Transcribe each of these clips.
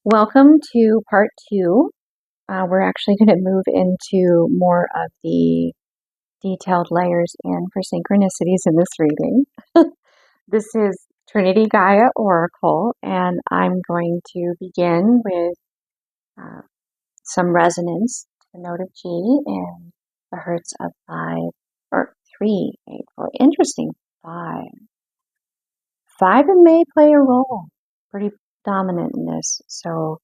Welcome to part two. We're actually going to move into more of the detailed layers and for synchronicities in this reading. This is Trinity Gaia Oracle, and I'm going to begin with some resonance to the note of G and the hertz of 5 or 3, 8, 4. Interesting. 5. 5 may play a role, pretty dominant in this. So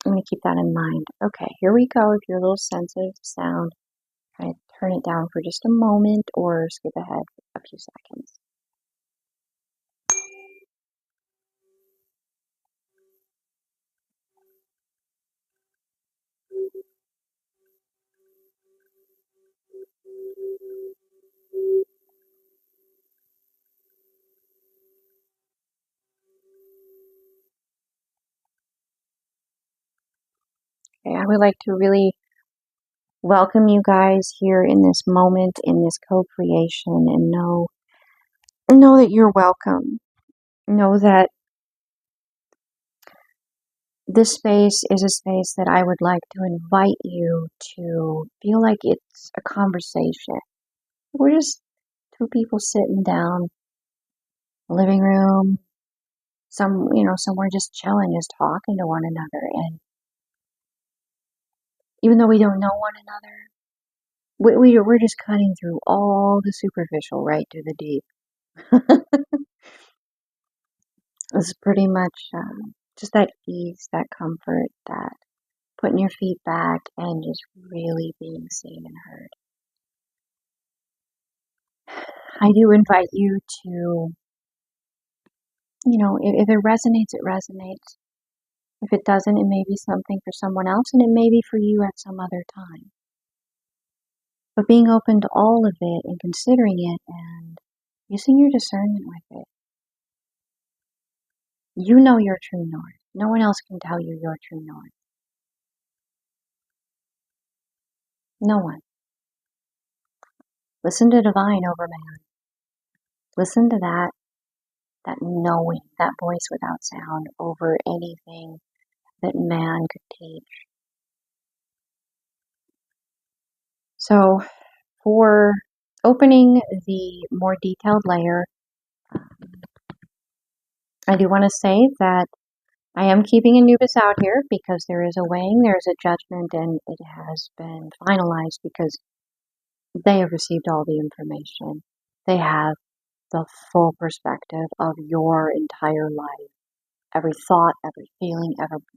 I'm going to keep that in mind. Okay, here we go. If you're a little sensitive to sound, kind of turn it down for just a moment or skip ahead a few seconds. Okay, I would like to really welcome you guys here in this moment, in this co-creation, and know that you're welcome. Know that this space is a space that I would like to invite you to feel like it's a conversation. We're just two people sitting down, living room, somewhere just chilling, just talking to one another. And even though we don't know one another, we're just cutting through all the superficial right to the deep. It's pretty much just that ease, that comfort, that putting your feet back and just really being seen and heard. I do invite you to, if it resonates, it resonates. If it doesn't, it may be something for someone else, and it may be for you at some other time. But being open to all of it and considering it and using your discernment with it. You know your true north. No one else can tell you your true north. No one. Listen to divine over man. Listen to that knowing, that voice without sound over anything that man could teach. So for opening the more detailed layer, I do want to say that I am keeping Anubis out here because there is a weighing, there is a judgment, and it has been finalized because they have received all the information. They have the full perspective of your entire life. Every thought, every feeling,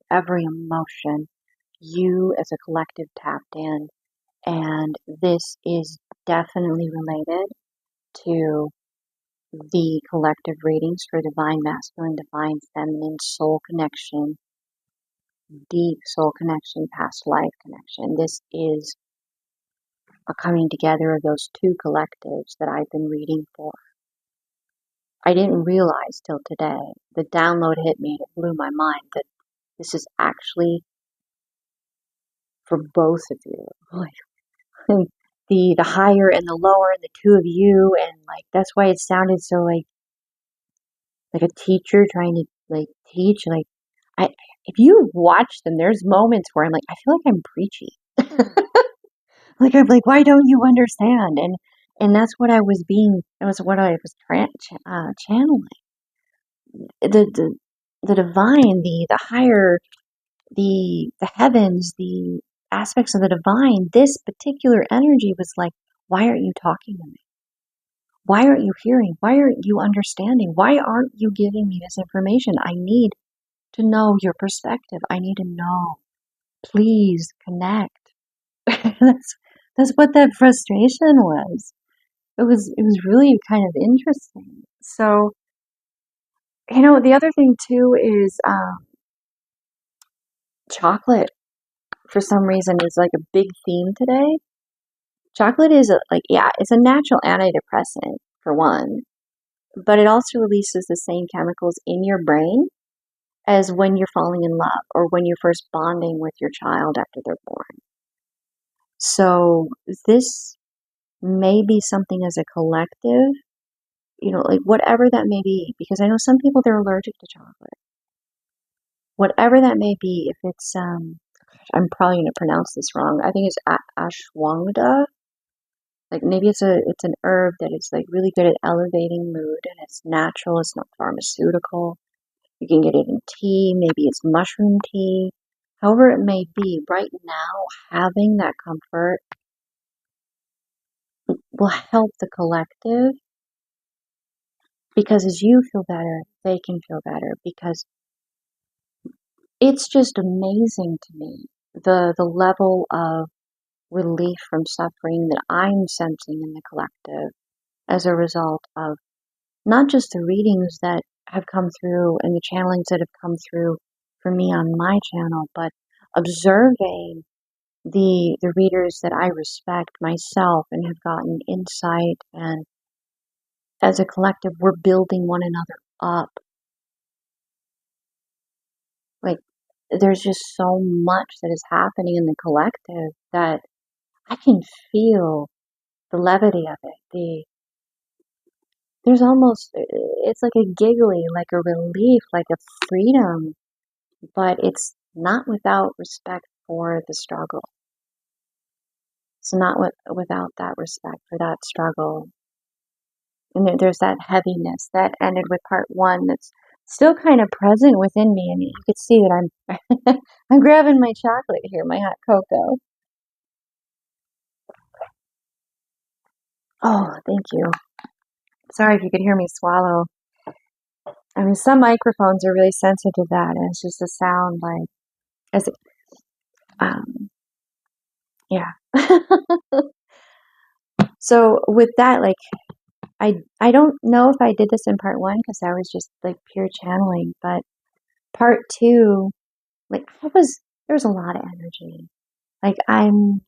every emotion, you as a collective tapped in. And this is definitely related to the collective readings for divine masculine, divine feminine, soul connection, deep soul connection, past life connection. This is a coming together of those two collectives that I've been reading for. I didn't realize till today, the download hit me, it blew my mind that this is actually for both of you. Like the higher and the lower and the two of you, and like that's why it sounded so like a teacher trying to like teach. Like if you watch them, there's moments where I'm like, I feel like I'm preachy. Like I'm like, why don't you understand? And that's what I was what I was channeling. The divine, the higher, the heavens, the aspects of the divine. This particular energy was like, why aren't you talking to me? Why aren't you hearing? Why aren't you understanding? Why aren't you giving me this information? I need to know your perspective. I need to know. Please connect. That's what that frustration was. It was really kind of interesting. So, the other thing too is chocolate. For some reason, is like a big theme today. Chocolate is it's a natural antidepressant for one, but it also releases the same chemicals in your brain as when you're falling in love or when you're first bonding with your child after they're born. So this may be something as a collective, like whatever that may be, because I know some people, they're allergic to chocolate. whatever that may be, if it's, I'm probably going to pronounce this wrong. I think it's ashwagandha. Like maybe it's an herb that is like really good at elevating mood, and it's natural, it's not pharmaceutical. You can get it in tea, maybe it's mushroom tea. However it may be, right now having that comfort will help the collective, because as you feel better, they can feel better, because it's just amazing to me the level of relief from suffering that I'm sensing in the collective as a result of not just the readings that have come through and the channelings that have come through for me on my channel, but observing the readers that I respect myself and have gotten insight, and as a collective we're building one another up. Like there's just so much that is happening in the collective that I can feel the levity of it. There's almost, it's like a giggly, like a relief, like a freedom, but it's not without respect for the struggle. It's not without that respect for that struggle. And there's that heaviness that ended with part one that's still kind of present within me. And you could see that I'm I'm grabbing my chocolate here, my hot cocoa. Oh, thank you. Sorry if you could hear me swallow. I mean, some microphones are really sensitive to that, and it's just a sound like, as it, yeah. So with that, like, I don't know if I did this in part one because I was just like pure channeling, but part two, like there was a lot of energy. Like I'm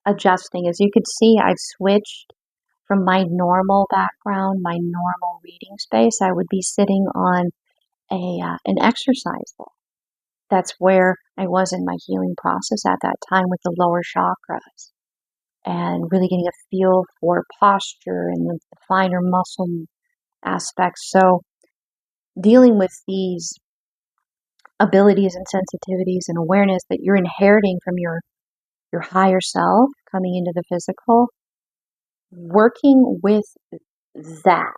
adjusting. As you could see, I've switched from my normal background, my normal reading space. I would be sitting on an exercise ball. That's where I was in my healing process at that time with the lower chakras, and really getting a feel for posture and the finer muscle aspects. So dealing with these abilities and sensitivities and awareness that you're inheriting from your higher self coming into the physical, working with that,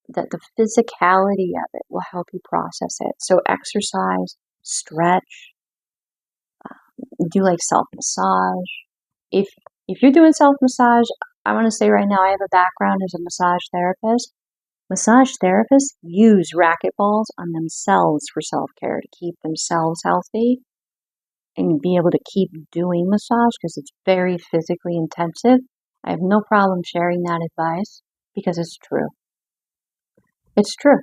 that the physicality of it will help you process it. So exercise, stretch, do like self-massage. If you're doing self-massage, I want to say right now I have a background as a massage therapist. Massage therapists use racquetballs on themselves for self-care to keep themselves healthy and be able to keep doing massage because it's very physically intensive. I have no problem sharing that advice because it's true. It's true.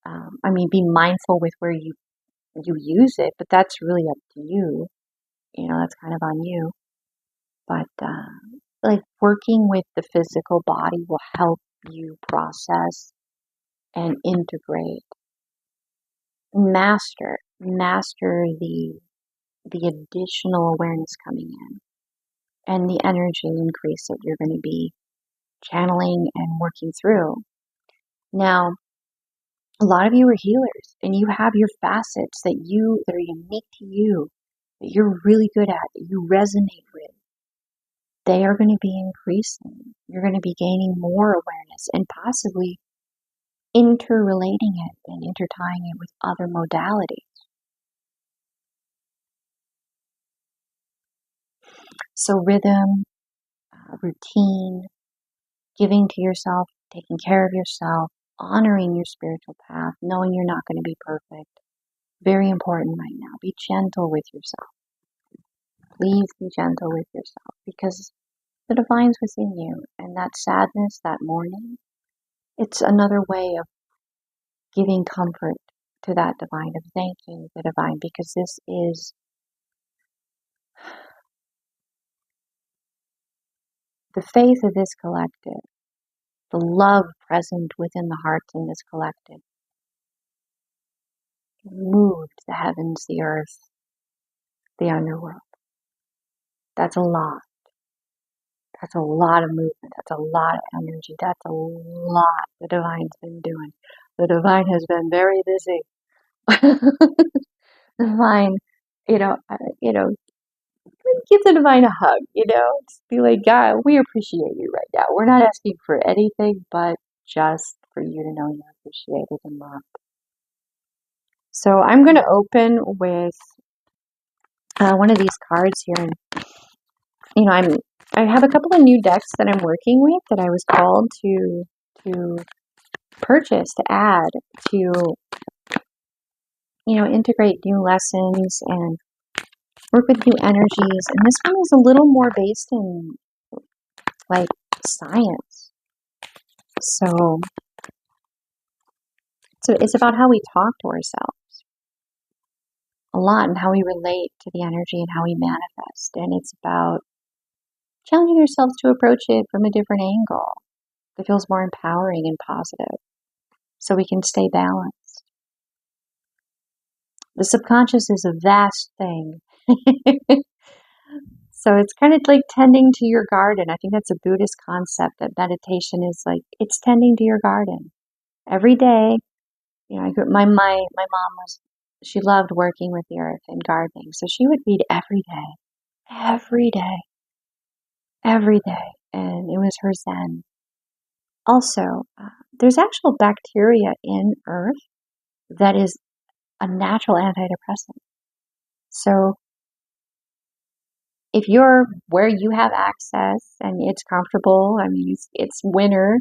I mean, be mindful with where you use it, but that's really up to you. You know, that's kind of on you. But like working with the physical body will help you process and integrate, master the additional awareness coming in and the energy increase that you're going to be channeling and working through. Now, a lot of you are healers and you have your facets that are unique to you, that you're really good at, that you resonate with. They are going to be increasing. You're going to be gaining more awareness and possibly interrelating it and intertying it with other modalities. So rhythm, routine, giving to yourself, taking care of yourself, honoring your spiritual path, knowing you're not going to be perfect. Very important right now. Be gentle with yourself. Please be gentle with yourself because the divine's within you. And that sadness, that mourning, it's another way of giving comfort to that divine, of thanking the divine, because this is the faith of this collective, the love present within the hearts in this collective, moved the heavens, the earth, the underworld. That's a lot. That's a lot of movement. That's a lot of energy. That's a lot the divine's been doing. The divine has been very busy. divine, give the divine a hug, just be like, God, we appreciate you right now. We're not asking for anything but just for you to know you're appreciated and loved. So I'm going to open with one of these cards here, and I have a couple of new decks that I'm working with that I was called to purchase, to add, to integrate new lessons and work with new energies. And this one is a little more based in like science. So it's about how we talk to ourselves a lot, and how we relate to the energy and how we manifest. And it's about challenging yourselves to approach it from a different angle that feels more empowering and positive, so we can stay balanced. The subconscious is a vast thing. So it's kind of like tending to your garden. I think that's a Buddhist concept, that meditation is like, it's tending to your garden. Every day, my mom she loved working with the earth and gardening. So she would read every day, every day. And it was her zen. Also, there's actual bacteria in earth that is a natural antidepressant. So if you're where you have access and it's comfortable, I mean, it's winter,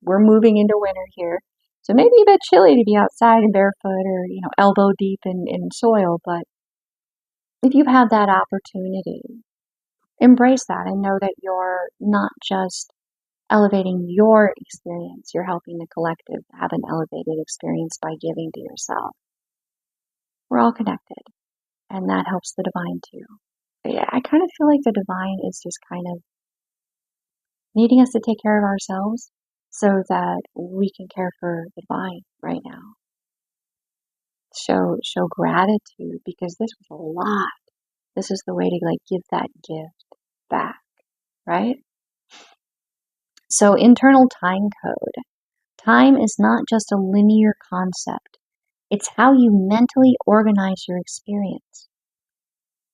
we're moving into winter here. So maybe a bit chilly to be outside and barefoot or, elbow deep in soil. But if you have that opportunity, embrace that and know that you're not just elevating your experience, you're helping the collective have an elevated experience by giving to yourself. We're all connected, and that helps the divine too. But yeah, I kind of feel like the divine is just kind of needing us to take care of ourselves so that we can care for the divine right now. Show gratitude, because this was a lot. This is the way to give that gift back, right? So internal time code. Time is not just a linear concept. It's how you mentally organize your experience.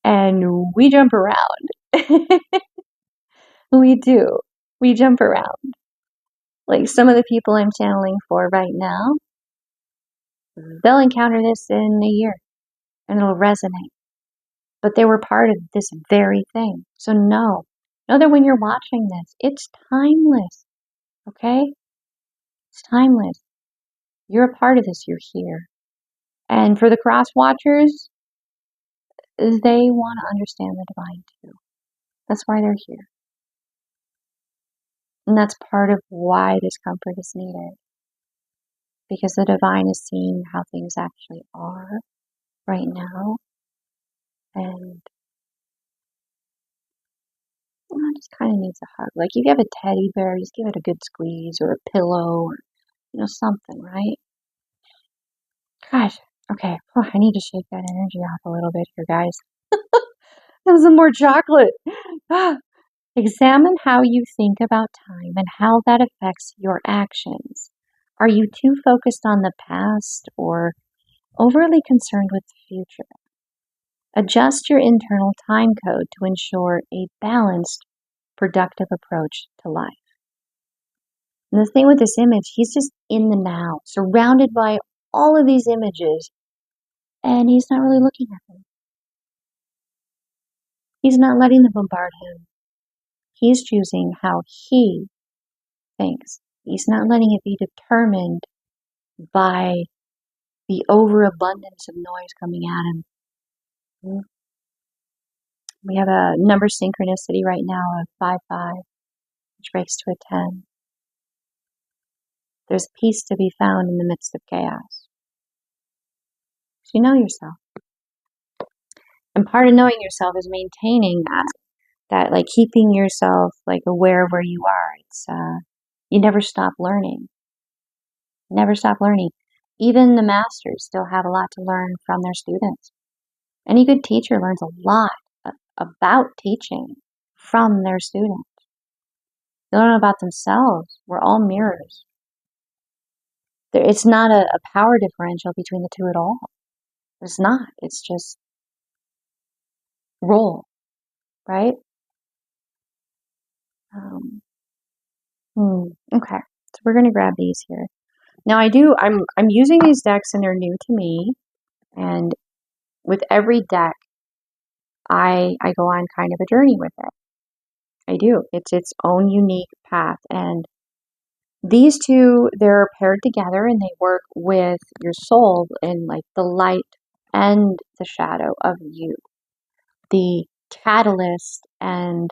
And we jump around. We do. We jump around. Like some of the people I'm channeling for right now, they'll encounter this in a year and it'll resonate. But they were part of this very thing. So know that when you're watching this, it's timeless. Okay? It's timeless. You're a part of this. You're here. And for the cross watchers, they want to understand the divine too. That's why they're here. And that's part of why discomfort is needed. Because the divine is seeing how things actually are right now. And it just kind of needs a hug. Like if you have a teddy bear, just give it a good squeeze, or a pillow, or something, right? Gosh, okay. I need to shake that energy off a little bit here, guys. Have some more chocolate. Examine how you think about time and how that affects your actions. Are you too focused on the past or overly concerned with the future? Adjust your internal time code to ensure a balanced, productive approach to life. And the thing with this image, he's just in the now, surrounded by all of these images, and he's not really looking at them. He's not letting them bombard him. He's choosing how he thinks. He's not letting it be determined by the overabundance of noise coming at him. We have a number synchronicity right now of 5-5, which breaks to a 10. There's peace to be found in the midst of chaos. So you know yourself. And part of knowing yourself is maintaining that like keeping yourself like aware of where you are. It's you never stop learning. Never stop learning. Even the masters still have a lot to learn from their students. Any good teacher learns a lot about teaching from their students. They learn about themselves. We're all mirrors. It's not a power differential between the two at all. It's not. It's just roll, right? Okay, so we're going to grab these here. Now I'm using these decks and they're new to me. And with every deck, I go on kind of a journey with it. I do. It's its own unique path. And these two, they're paired together and they work with your soul in like the light and the shadow of you. The catalyst, and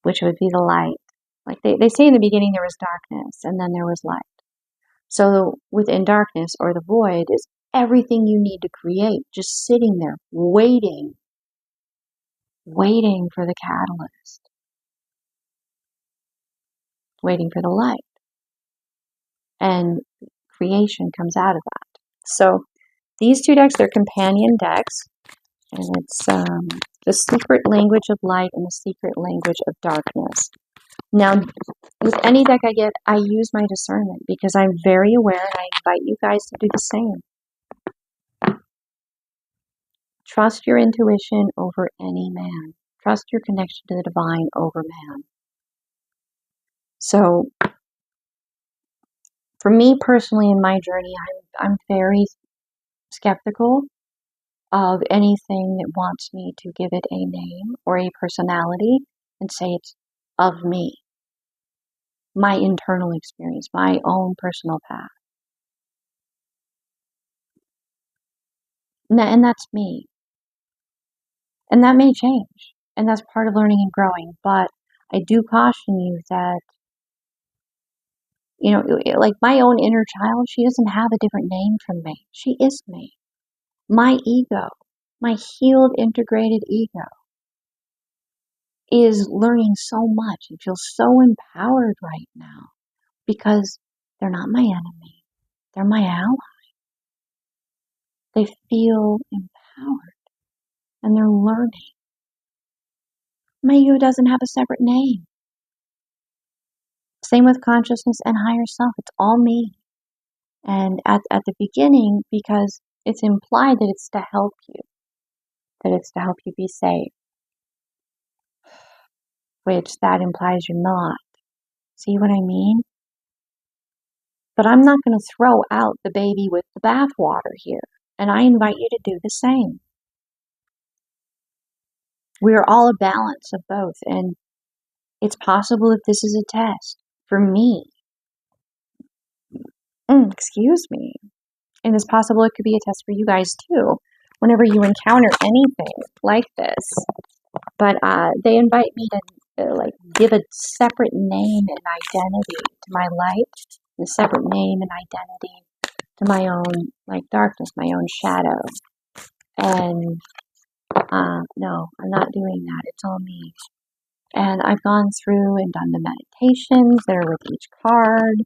which would be the light. Like they say in the beginning there was darkness and then there was light. So within darkness or the void is everything you need to create, just sitting there waiting for the catalyst, waiting for the light. And creation comes out of that. So these two decks, they're companion decks, and it's the secret language of light and the secret language of darkness. Now, with any deck I get, I use my discernment because I'm very aware, and I invite you guys to do the same. Trust your intuition over any man. Trust your connection to the divine over man. So, for me personally in my journey, I'm very skeptical of anything that wants me to give it a name or a personality and say it's of me. My internal experience, my own personal path. And that's me. And that may change. And that's part of learning and growing. But I do caution you that, you know, like my own inner child, she doesn't have a different name from me. She is me. My ego, my healed, integrated ego, is learning so much and feels so empowered right now because they're not my enemy. They're my ally. They feel empowered and they're learning. My ego doesn't have a separate name. Same with consciousness and higher self. It's all me. And at the beginning, because it's implied that it's to help you, that it's to help you be safe, which that implies you're not. See what I mean? But I'm not going to throw out the baby with the bathwater here. And I invite you to do the same. We are all a balance of both. And it's possible if this is a test for me. Excuse me. And it's possible it could be a test for you guys too, whenever you encounter anything like this. But they invite me to like give a separate name and identity to my light, and a separate name and identity to my own like darkness, my own shadow. And no, I'm not doing that. It's all me. And I've gone through and done the meditations that are with each card.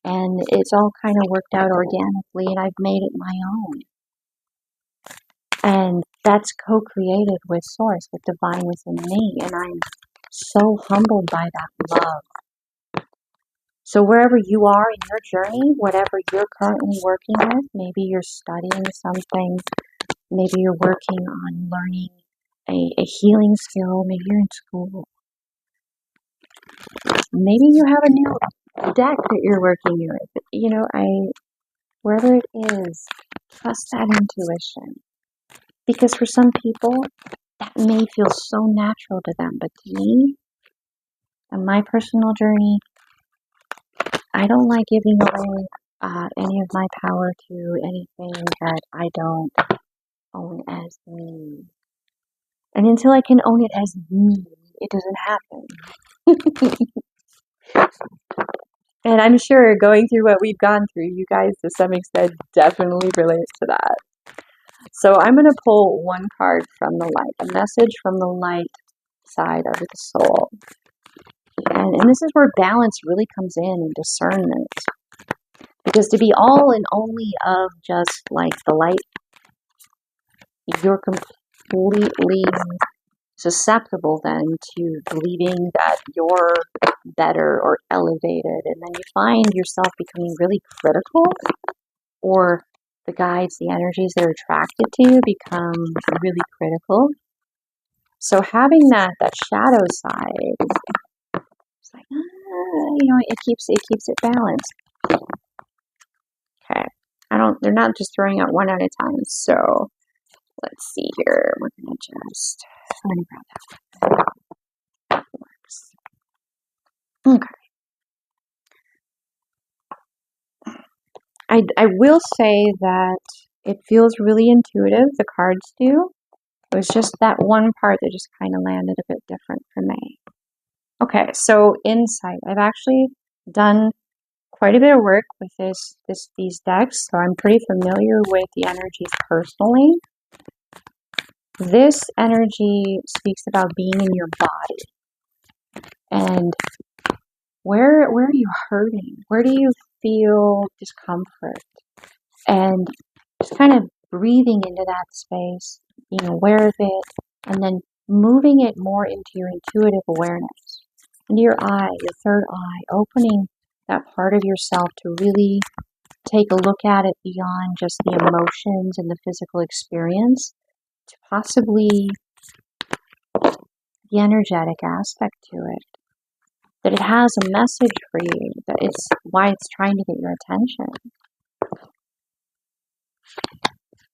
And it's all kind of worked out organically, and I've made it my own. And that's co-created with Source, with Divine within me. And I'm so humbled by that love. So wherever you are in your journey, whatever you're currently working with, maybe you're studying something, maybe you're working on learning a healing skill, maybe you're in school. Maybe you have a new deck that you're working with. You know, wherever it is, trust that intuition. Because for some people, that may feel so natural to them. But to me, on my personal journey, I don't like giving away any of my power to anything that I don't own as me. And until I can own it as me, it doesn't happen. And I'm sure going through what we've gone through, you guys to some extent definitely relate to that. So I'm going to pull one card from the light, a message from the light side of the soul. And this is where balance really comes in and discernment. Because to be all and only of just like the light, you're completely susceptible then to believing that you're better or elevated. And then you find yourself becoming really critical or the guides, the energies they're attracted to become really critical. So having that shadow side, it's like, it keeps it balanced. Okay. They're not just throwing out one at a time. So let's see here. We're going to just, I'm going to grab that. That works. Okay. I will say that it feels really intuitive. The cards do. It was just that one part that just kind of landed a bit different for me. Okay, so insight. I've actually done quite a bit of work with these decks, so I'm pretty familiar with the energies personally. This energy speaks about being in your body. And where are you hurting? Where do you feel discomfort? And just kind of breathing into that space, being aware of it, and then moving it more into your intuitive awareness, into your eye, your third eye, opening that part of yourself to really take a look at it beyond just the emotions and the physical experience, to possibly the energetic aspect to it. That it has a message for you, that it's why it's trying to get your attention.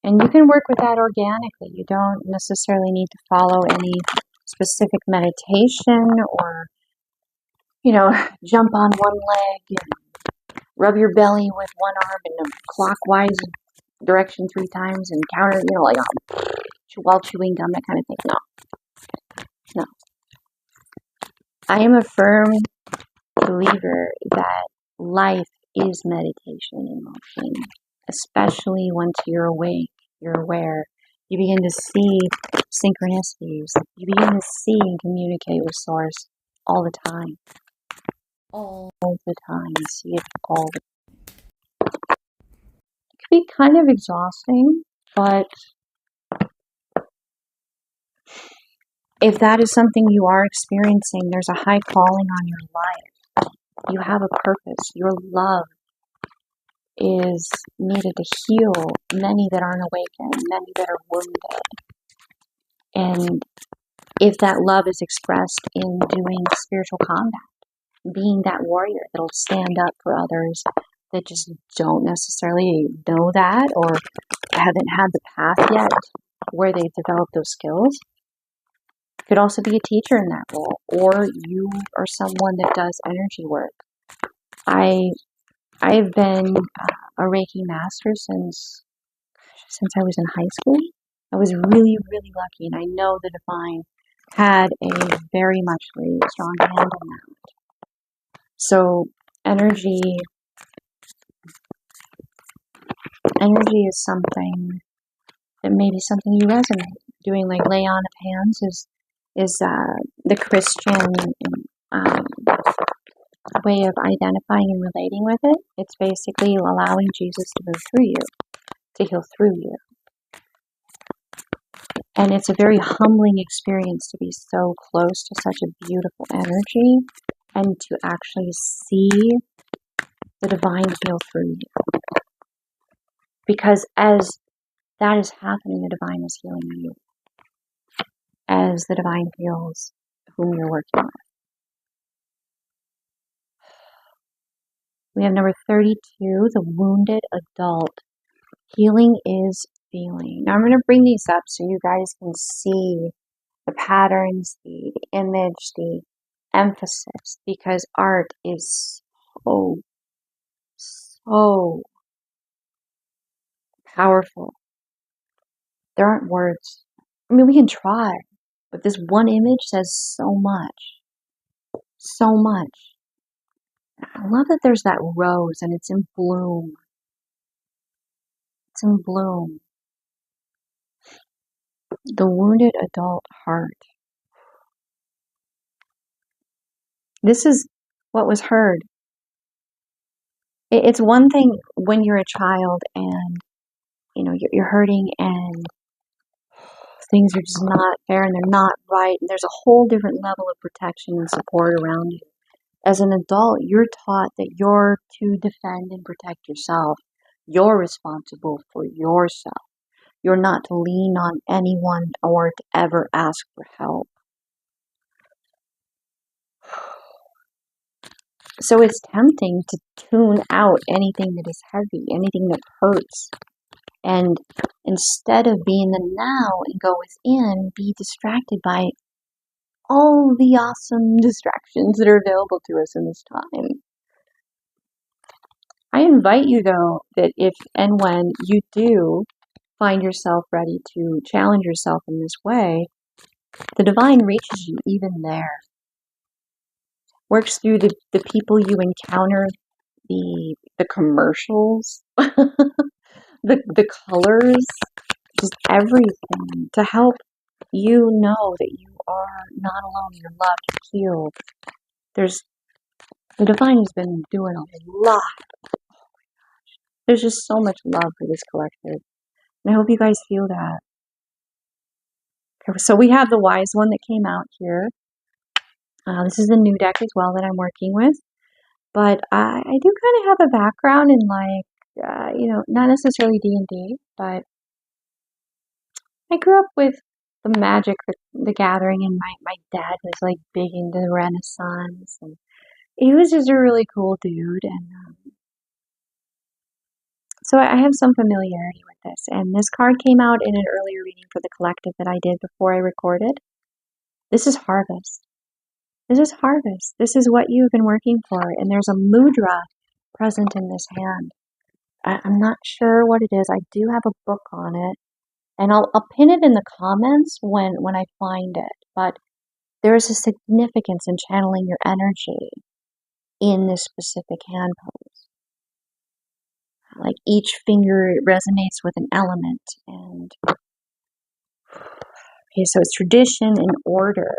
And you can work with that organically. You don't necessarily need to follow any specific meditation or, jump on one leg and rub your belly with one arm in a clockwise direction 3 times and counter, while chewing gum, that kind of thing. No. I am a firm believer that life is meditation in motion, especially once you're awake, you're aware. You begin to see synchronicities. You begin to see and communicate with Source all the time. All the time. You see it all the time. It can be kind of exhausting, but if that is something you are experiencing, there's a high calling on your life. You have a purpose. Your love is needed to heal many that aren't awakened, many that are wounded. And if that love is expressed in doing spiritual combat, being that warrior that'll stand up for others that just don't necessarily know that or haven't had the path yet where they've developed those skills. You could also be a teacher in that role, or you are someone that does energy work. I've been a Reiki master since I was in high school. I was really, really lucky, and I know the divine had a very much strong hand on that. So energy is something that may be something you resonate. Doing like lay on of hands is the Christian way of identifying and relating with it. It's basically allowing Jesus to move through you, to heal through you. And it's a very humbling experience to be so close to such a beautiful energy and to actually see the divine heal through you. Because as that is happening, the divine is healing you. As the divine heals whom you're working with. We have number 32, the wounded adult. Healing is feeling. Now I'm going to bring these up so you guys can see the patterns, the image, the emphasis, because art is so powerful. There aren't words. I mean, we can try, but this one image says so much. So much. I love that there's that rose and it's in bloom. It's in bloom. The wounded adult heart. This is what was heard. It's one thing when you're a child and you're hurting and things are just not fair and they're not right, and there's a whole different level of protection and support around you. As an adult, you're taught that you're to defend and protect yourself. You're responsible for yourself. You're not to lean on anyone or to ever ask for help. So it's tempting to tune out anything that is heavy, anything that hurts. And instead of be in the now and go within, be distracted by all the awesome distractions that are available to us in this time. I invite you, though, that if and when you do find yourself ready to challenge yourself in this way, the divine reaches you even there. Works through the people you encounter, the commercials, the colors, just everything to help you know that you are not alone, you're loved, you're healed. The divine has been doing a lot. There's just so much love for this collective. And I hope you guys feel that. Okay, so we have the wise one that came out here. This is the new deck as well that I'm working with. But I do kind of have a background in not necessarily D&D, but I grew up with the magic, the gathering, and my dad was like big into the Renaissance, and he was just a really cool dude, and so I have some familiarity with this. And this card came out in an earlier reading for the collective that I did before I recorded. This is harvest. This is harvest. This is what you've been working for, and there's a mudra present in this hand. I'm not sure what it is. I do have a book on it, and I'll pin it in the comments when I find it. But there is a significance in channeling your energy in this specific hand pose. Like each finger resonates with an element, and okay, so it's tradition and order.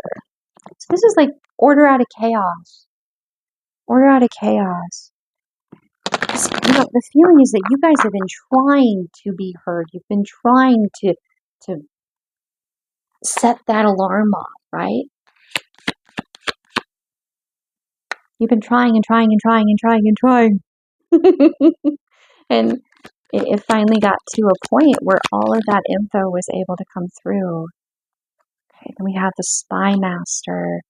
So this is like order out of chaos. Order out of chaos. The feeling is that you guys have been trying to be heard. You've been trying to set that alarm off, right? You've been trying and trying and trying and trying and trying. And it finally got to a point where all of that info was able to come through. Okay, then we have the Spy Master.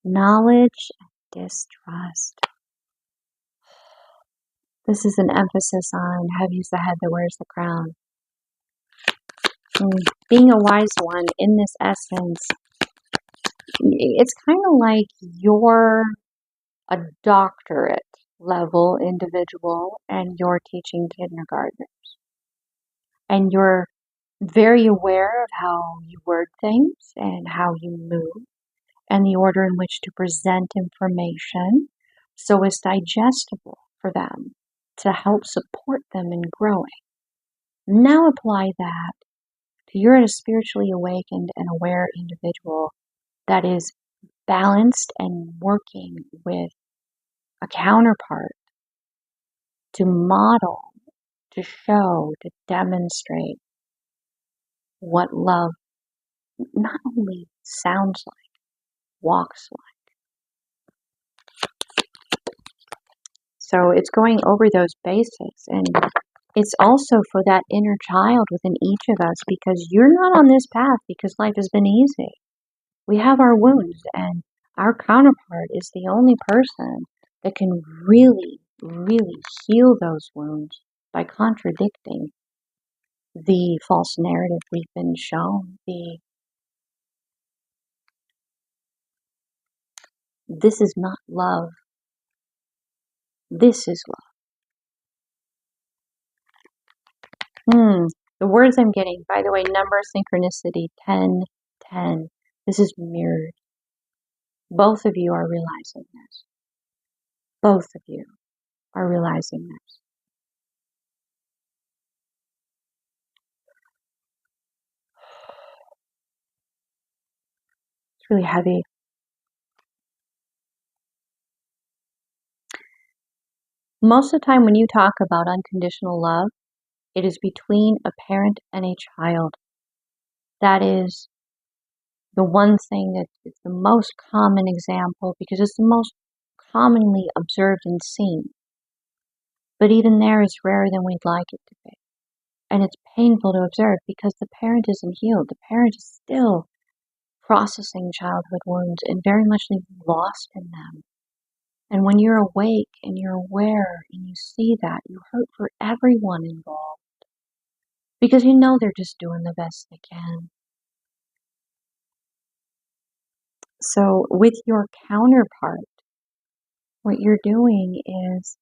Knowledge and distrust. This is an emphasis on heavy's the head that wears the crown. Being a wise one in this essence, it's kind of like you're a doctorate level individual and you're teaching kindergartners. And you're very aware of how you word things and how you move and the order in which to present information so it's digestible for them to help support them in growing. Now apply that to you're a spiritually awakened and aware individual that is balanced and working with a counterpart to model, to show, to demonstrate what love not only sounds like, walks like. So it's going over those basics, and it's also for that inner child within each of us, because you're not on this path because life has been easy. We have our wounds, and our counterpart is the only person that can really, really heal those wounds by contradicting the false narrative we've been shown. This is not love. This is love. The words I'm getting, by the way, number synchronicity 10, 10. This is mirrored. Both of you are realizing this. Both of you are realizing this. It's really heavy. Most of the time when you talk about unconditional love, it is between a parent and a child. That is the one thing that is the most common example because it's the most commonly observed and seen. But even there is rarer than we'd like it to be. And it's painful to observe because the parent isn't healed. The parent is still processing childhood wounds and very much lost in them. And when you're awake and you're aware and you see that, you hurt for everyone involved. Because you know they're just doing the best they can. So with your counterpart, what you're doing is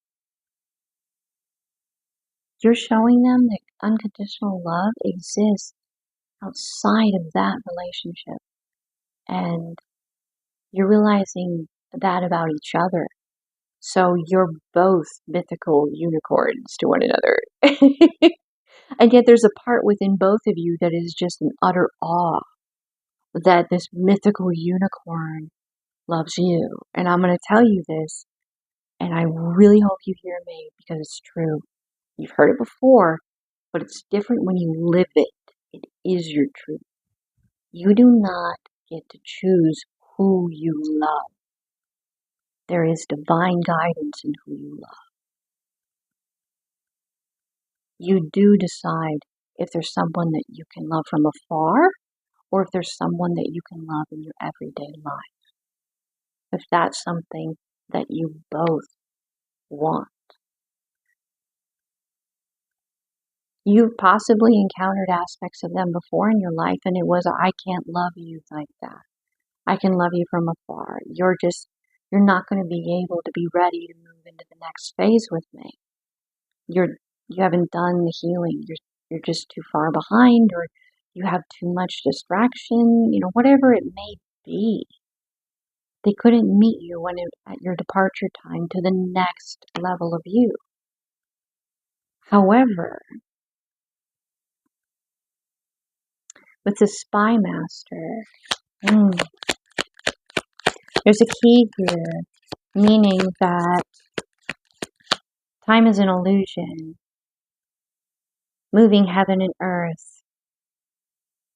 you're showing them that unconditional love exists outside of that relationship. And you're realizing that about each other. So you're both mythical unicorns to one another. And yet there's a part within both of you that is just in utter awe that this mythical unicorn loves you. And I'm going to tell you this, and I really hope you hear me because it's true. You've heard it before, but it's different when you live it. It is your truth. You do not get to choose who you love. There is divine guidance in who you love. You do decide if there's someone that you can love from afar or if there's someone that you can love in your everyday life. If that's something that you both want. You've possibly encountered aspects of them before in your life and it was, I can't love you like that. I can love you from afar. You're not going to be able to be ready to move into the next phase with me. You haven't done the healing. You're just too far behind, or you have too much distraction, whatever it may be. They couldn't meet you at your departure time to the next level of you. However, with the Spy Master, there's a key here, meaning that time is an illusion, moving heaven and earth.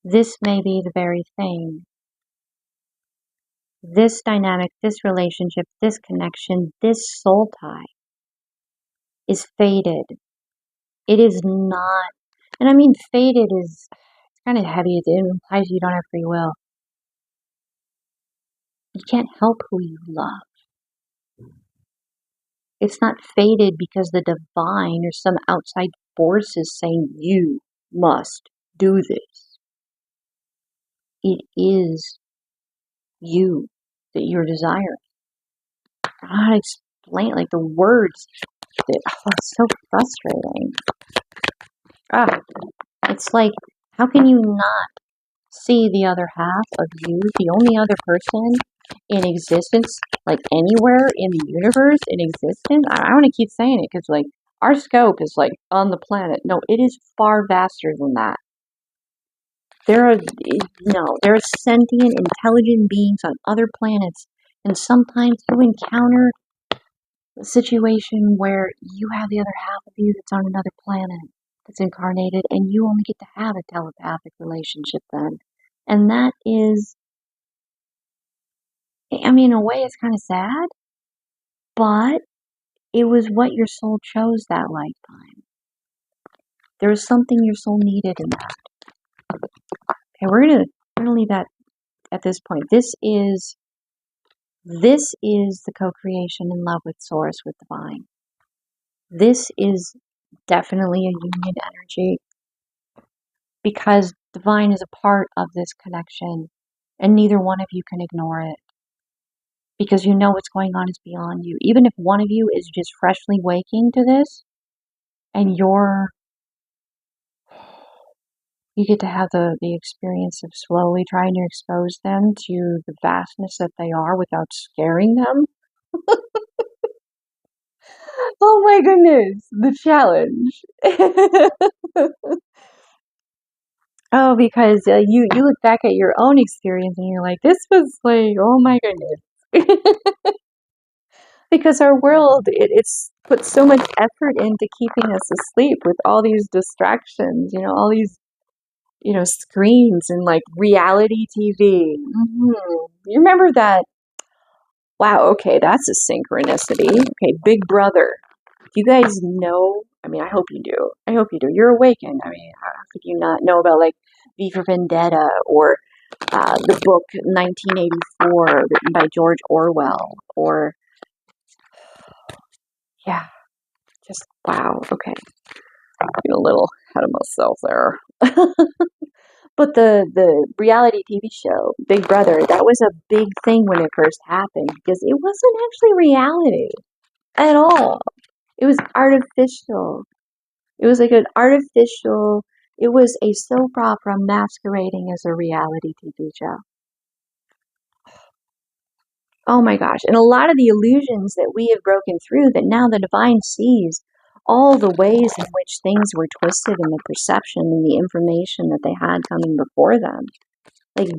This may be the very thing. This dynamic, this relationship, this connection, this soul tie is fated. It is not, and I mean fated is kind of heavy. It implies you don't have free will. You can't help who you love. It's not fated because the divine or some outside force is saying you must do this. It is you that you're desiring. I don't know how to explain, like the words. It's so frustrating. It's like, how can you not see the other half of you, the only other person in existence, like anywhere in the universe in existence? I want to keep saying it because, like, our scope is like on the planet. No, it is far vaster than that. There are sentient, intelligent beings on other planets, and sometimes you encounter a situation where you have the other half of you that's on another planet, that's incarnated, and you only get to have a telepathic relationship then. And that is, I mean, in a way it's kind of sad, but it was what your soul chose that lifetime. There was something your soul needed in that. Okay, we're gonna leave that at this point. This is the co-creation in love with Source, with Divine. This is definitely a union energy because Divine is a part of this connection and neither one of you can ignore it because you know what's going on is beyond you. Even if one of you is just freshly waking to this and you get to have the experience of slowly trying to expose them to the vastness that they are without scaring them. Oh my goodness, the challenge. Oh, because you look back at your own experience and you're like, this was like, oh my goodness. Because our world, it's put so much effort into keeping us asleep with all these distractions, all these, screens and like reality TV. You remember that? Wow, okay, that's a synchronicity. Okay, Big Brother. you guys know? I mean, I hope you do. I hope you do. You're awakened. I mean, how could you not know about like V for Vendetta or the book 1984 written by George Orwell? Or, yeah, just wow. Okay. I'm a little ahead of myself there. But the reality TV show, Big Brother, that was a big thing when it first happened because it wasn't actually reality at all. It was artificial. It was like an artificial, it was a soap opera masquerading as a reality TV show. Oh my gosh. And a lot of the illusions that we have broken through, that now the divine sees all the ways in which things were twisted in the perception and the information that they had coming before them. Like,